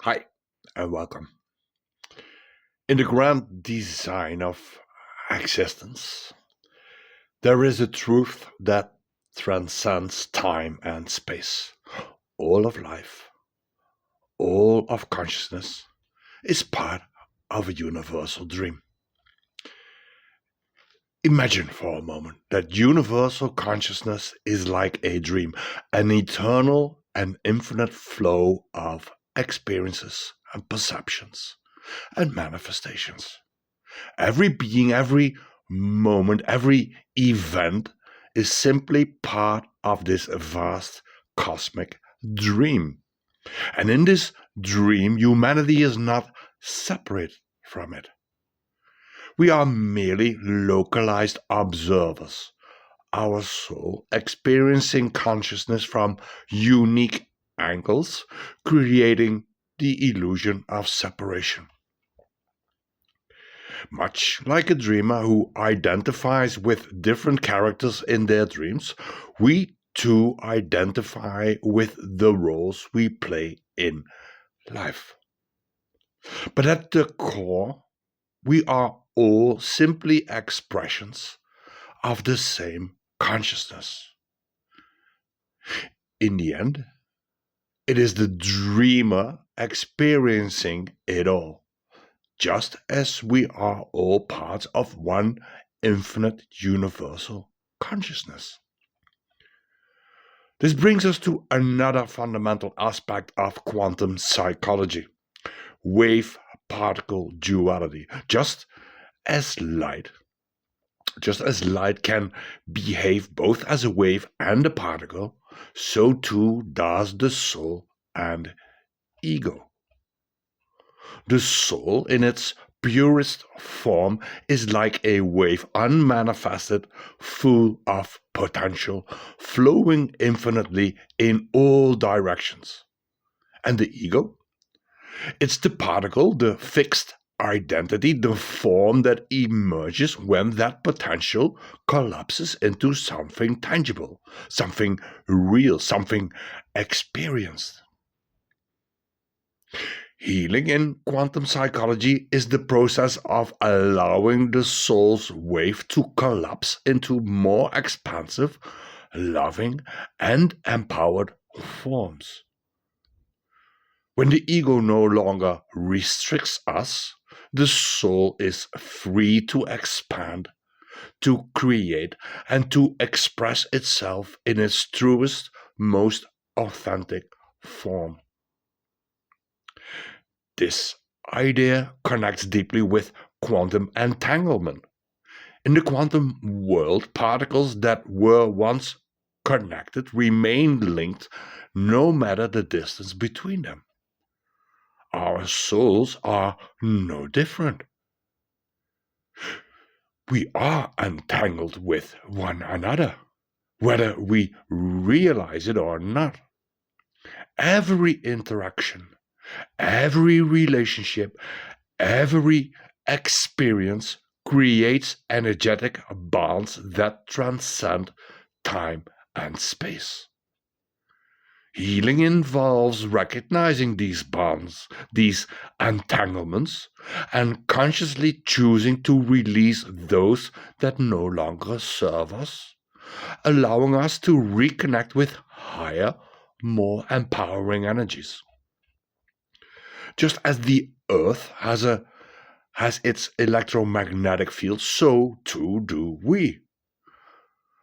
Hi, and welcome. In the grand design of existence, there is a truth that transcends time and space. All of life, all of consciousness, is part of a universal dream. Imagine for a moment that universal consciousness is like a dream, an eternal and infinite flow of experiences and perceptions and manifestations. Every being, every moment, every event is simply part of this vast cosmic dream. And in this dream, humanity is not separate from it. We are merely localized observers, our soul experiencing consciousness from unique angles, creating the illusion of separation. Much like a dreamer who identifies with different characters in their dreams, we too identify with the roles we play in life. But at the core, we are all simply expressions of the same consciousness. In the end, it is the dreamer experiencing it all, just as we are all parts of one infinite universal consciousness. This brings us to another fundamental aspect of quantum psychology: wave particle duality. As light, just as light can behave both as a wave and a particle, so too does the soul and ego. The soul, in its purest form, is like a wave, unmanifested, full of potential, flowing infinitely in all directions. And the ego? It's the particle, the fixed identity, the form that emerges when that potential collapses into something tangible, something real, something experienced. Healing in quantum psychology is the process of allowing the soul's wave to collapse into more expansive, loving, and empowered forms. When the ego no longer restricts us, the soul is free to expand, to create, and to express itself in its truest, most authentic form. This idea connects deeply with quantum entanglement. In the quantum world, particles that were once connected remain linked no matter the distance between them. Our souls are no different. We are entangled with one another, whether we realize it or not. Every interaction, every relationship, every experience creates energetic bonds that transcend time and space. Healing involves recognizing these bonds, these entanglements, and consciously choosing to release those that no longer serve us, allowing us to reconnect with higher, more empowering energies. Just as the Earth has its electromagnetic field, so too do we.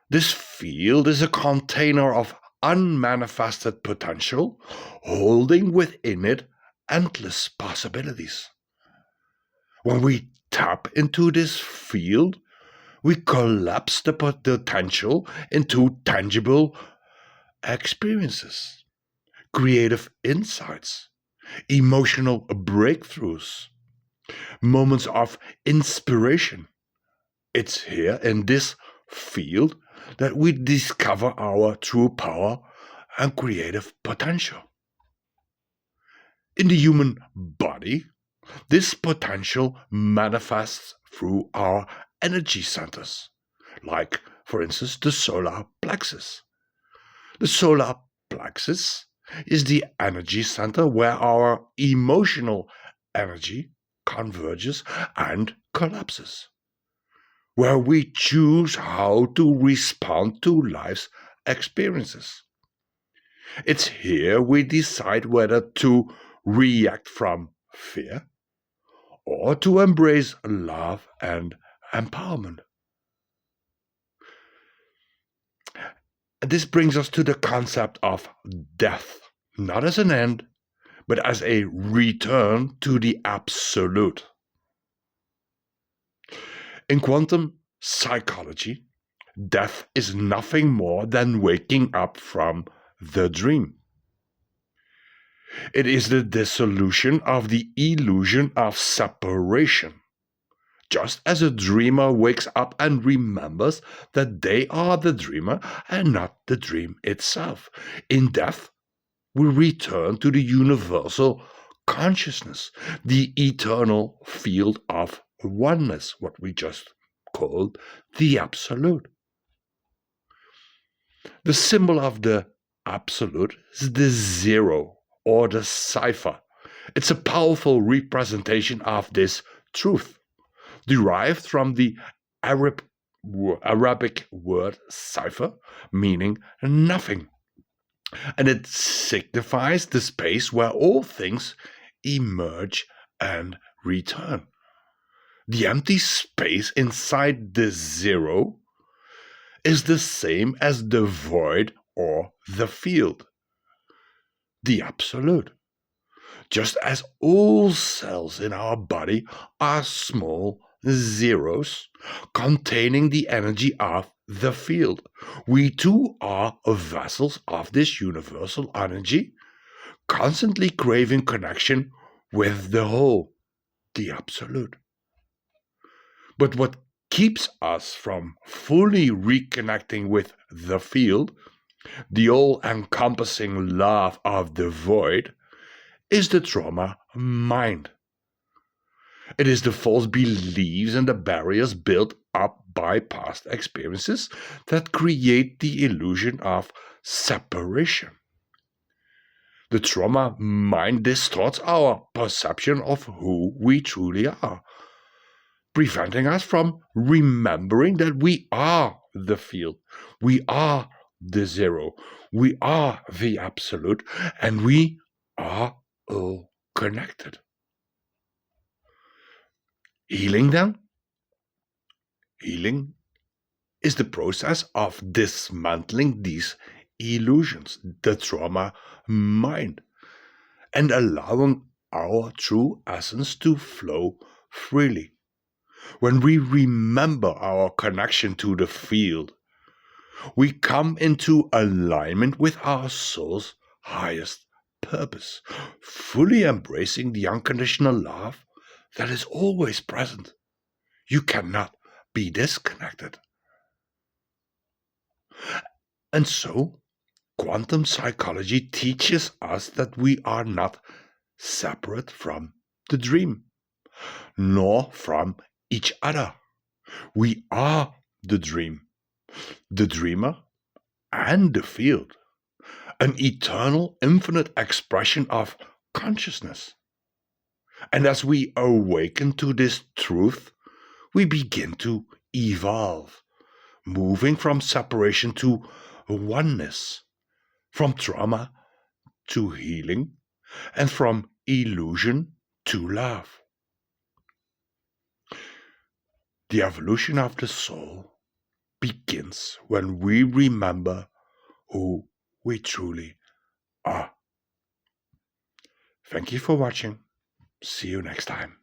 This field is a container of unmanifested potential, holding within it endless possibilities. When we tap into this field, we collapse the potential into tangible experiences, creative insights, emotional breakthroughs, moments of inspiration. It's here in this field that we discover our true power and creative potential. In the human body, this potential manifests through our energy centers, like, for instance, the solar plexus. The solar plexus is the energy center where our emotional energy converges and collapses, where we choose how to respond to life's experiences. It's here we decide whether to react from fear or to embrace love and empowerment. This brings us to the concept of death, not as an end, but as a return to the absolute. In quantum psychology, death is nothing more than waking up from the dream. It is the dissolution of the illusion of separation. Just as a dreamer wakes up and remembers that they are the dreamer and not the dream itself. In death, we return to the universal consciousness, the eternal field of oneness, what we just called the absolute. The symbol of the absolute is the zero or the cipher. It's a powerful representation of this truth, derived from the Arabic word cipher, meaning nothing. And it signifies the space where all things emerge and return. The empty space inside the zero is the same as the void or the field, the absolute. Just as all cells in our body are small zeros containing the energy of the field, we too are vessels of this universal energy, constantly craving connection with the whole, the absolute. But what keeps us from fully reconnecting with the field, the all encompassing love of the void, is the trauma mind. It is the false beliefs and the barriers built up by past experiences that create the illusion of separation. The trauma mind distorts our perception of who we truly are, preventing us from remembering that we are the field, we are the zero, we are the absolute, and we are all connected. Healing, then? Healing is the process of dismantling these illusions, the trauma mind, and allowing our true essence to flow freely. When we remember our connection to the field, we come into alignment with our soul's highest purpose, fully embracing the unconditional love that is always present. You cannot be disconnected. And so, quantum psychology teaches us that we are not separate from the dream, nor from each other. We are the dream, the dreamer, and the field, an eternal, infinite expression of consciousness. And as we awaken to this truth, we begin to evolve, moving from separation to oneness, from trauma to healing, and from illusion to love. The evolution of the soul begins when we remember who we truly are. Thank you for watching. See you next time.